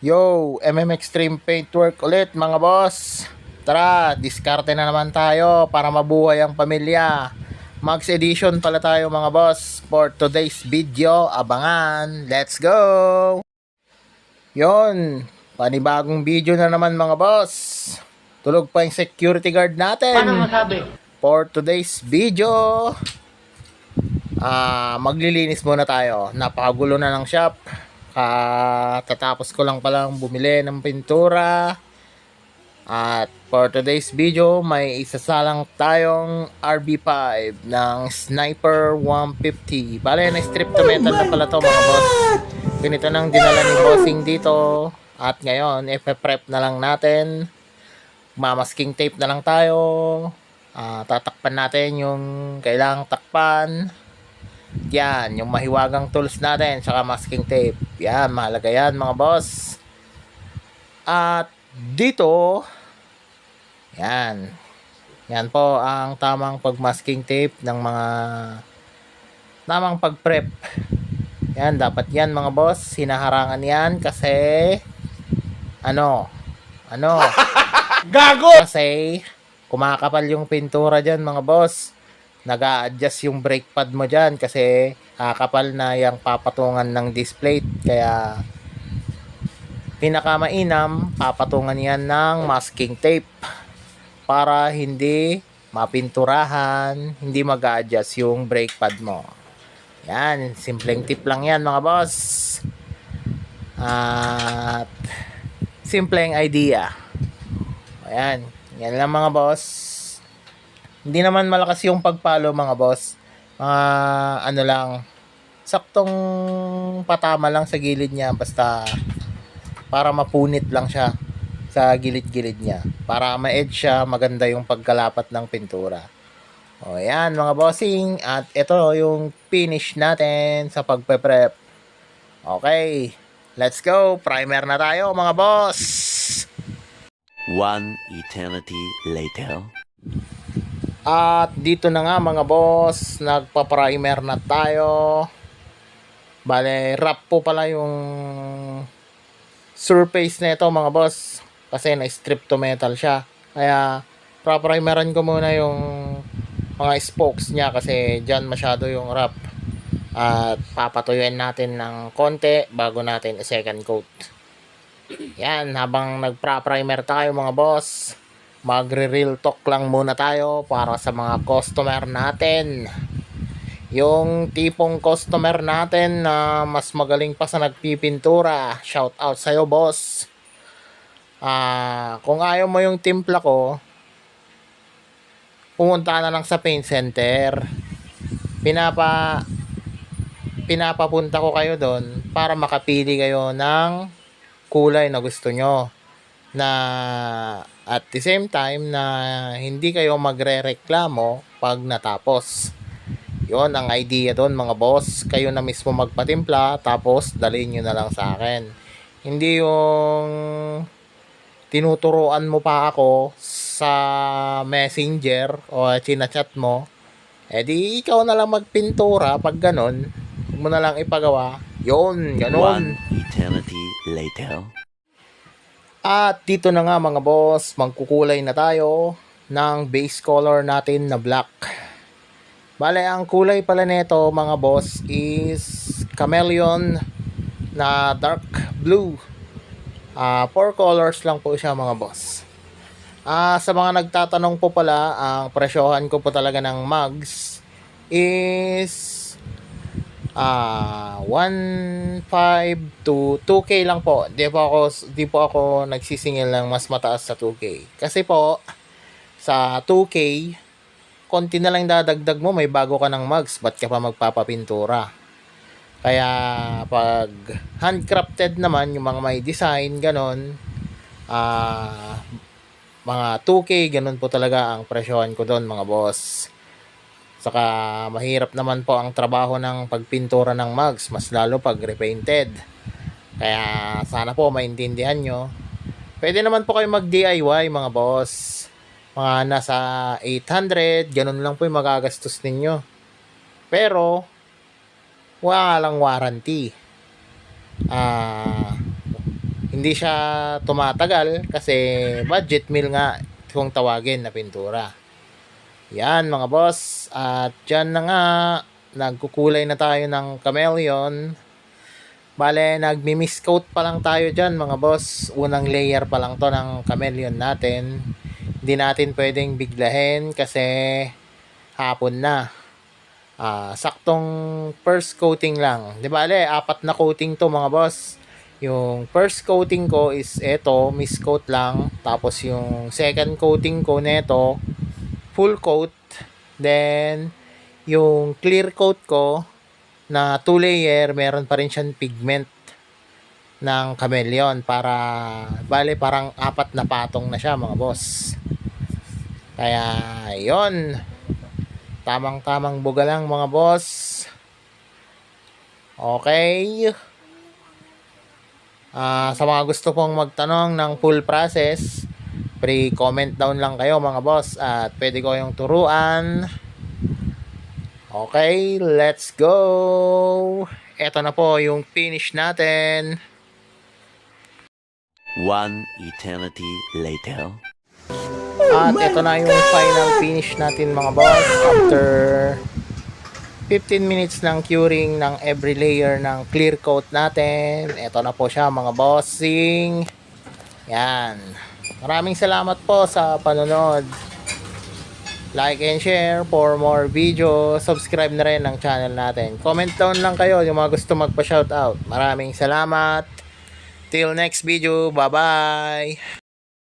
Yo, Extreme Paintwork ulit mga boss. Tara, diskarte na naman tayo para mabuhay ang pamilya. Max Edition pala tayo mga boss for today's video. Abangan, let's go! Yon, panibagong video na naman mga boss. Tulog pa yung security guard natin. Paano masabi? For today's video, maglilinis muna tayo. Napakagulo na ng shop. Tatapos ko lang palang bumili ng pintura. At for today's video, may isasalang tayong RB5 ng Sniper 150. Bale, na-strip to metal na pala to mga boss. Ganito nang dinala ni bossing dito. At ngayon, ipe-prep na lang natin. Mamasking tape na lang tayo. Tatakpan natin yung kailangang takpan. Yan, yung mahiwagang tools natin, saka masking tape. Yan, mahalaga yan mga boss. At dito, yan. Yan po ang tamang pagmasking tape ng mga tamang pagprep. Yan, dapat yan mga boss. Hinaharangan yan kasi ano Gago! kasi kumakapal yung pintura dyan mga boss. Nag-a-adjust yung brake pad mo dyan kasi kakapal na yung papatungan ng display. Kaya pinakamainam, papatungan yan ng masking tape para hindi mapinturahan, hindi mag-a-adjust yung brake pad mo. Yan, simpleng tip lang yan mga boss. At simpleng idea. Ayan, yan lang mga boss. Hindi naman malakas yung pagpalo mga boss. Ano lang, saktong patama lang sa gilid niya, basta para mapunit lang siya sa gilid-gilid niya. Para ma-edge siya, maganda yung pagkalapat ng pintura. O yan mga bossing, at ito yung finish natin sa pagpe-prep. Okay, let's go. Primer na tayo mga boss. One eternity later. At dito na nga mga boss, nagpa-primer na tayo. Bale, wrap po pala yung surface nito mga boss. Kasi na-strip to metal siya. Kaya, pra-primeran ko muna yung mga spokes niya kasi dyan masyado yung wrap. At papatuyuin natin ng konti bago natin i-second coat. Yan, habang nagpa-primer tayo mga boss, magre-real talk lang muna tayo para sa mga customer natin. Yung tipong customer natin na mas magaling pa sa nagpipintura, shout out sa'yo boss. Kung ayaw mo yung timpla ko, pumunta na lang sa paint center. Pinapapunta ko kayo doon para makapili kayo ng kulay na gusto nyo, na at the same time na hindi kayo magrereklamo pag natapos. Yon ang idea doon mga boss. Kayo na mismo magpatimpla tapos dalhin nyo na lang sa akin. Hindi yung tinuturuan mo pa ako sa messenger o chinachat mo. Di ikaw na lang magpintura pag ganon. Huwag mo na lang ipagawa. Yon, ganon. One eternity later. At dito na nga mga boss, magkukulay na tayo ng base color natin na black. Bale, ang kulay pala nito mga boss is chameleon na dark blue. 4 colors lang po siya mga boss. Sa mga nagtatanong po pala, ang presyohan ko po talaga ng mugs is 1.5 to 2K lang po. Di po ako nagsisingil ng mas mataas sa 2K. Kasi po sa 2K, konti na lang dadagdag mo, may bago ka ng mugs, ba't ka pa magpapapintura? Kaya pag handcrafted naman, yung mga may design ganon, mga 2K ganon po talaga ang presyohan ko doon mga boss. Saka mahirap naman po ang trabaho ng pagpintura ng mugs, mas lalo pag repainted. Kaya sana po maintindihan nyo. Pwede naman po kayo mag DIY mga boss. Mga nasa 800, ganun lang po yung magagastos ninyo. Pero wala lang warranty. hindi siya tumatagal kasi budget meal nga kung tawagin na pintura. Yan mga boss, at dyan na nga, nagkukulay na tayo ng chameleon. Bale, nagmi-mist coat pa lang tayo dyan mga boss. Unang layer pa lang to ng chameleon natin. Hindi natin pwedeng biglahin kasi hapon na. Saktong first coating lang. Di bale, 4 na coating to mga boss. Yung first coating ko is eto, mist coat lang. Tapos yung second coating ko neto, full coat. Then, yung clear coat ko na 2 layer, meron pa rin siyang pigment ng chameleon para bale parang 4 na patong na siya mga boss. Kaya yon, tamang buga lang mga boss. Okay. Sa mga gusto pong magtanong ng full process, pre-comment down lang kayo mga boss at pwede ko yung turuan. Okay, let's go. Ito na po yung finish natin. One eternity later. At ito na yung final finish natin mga boss. After 15 minutes ng curing ng every layer ng clear coat natin. Ito na po siya mga bossing. Yan. Maraming salamat po sa panonood. Like and share for more video. Subscribe na rin ang channel natin. Comment down lang kayo yung mga gusto magpa-shoutout. Maraming salamat. Till next video. Bye-bye.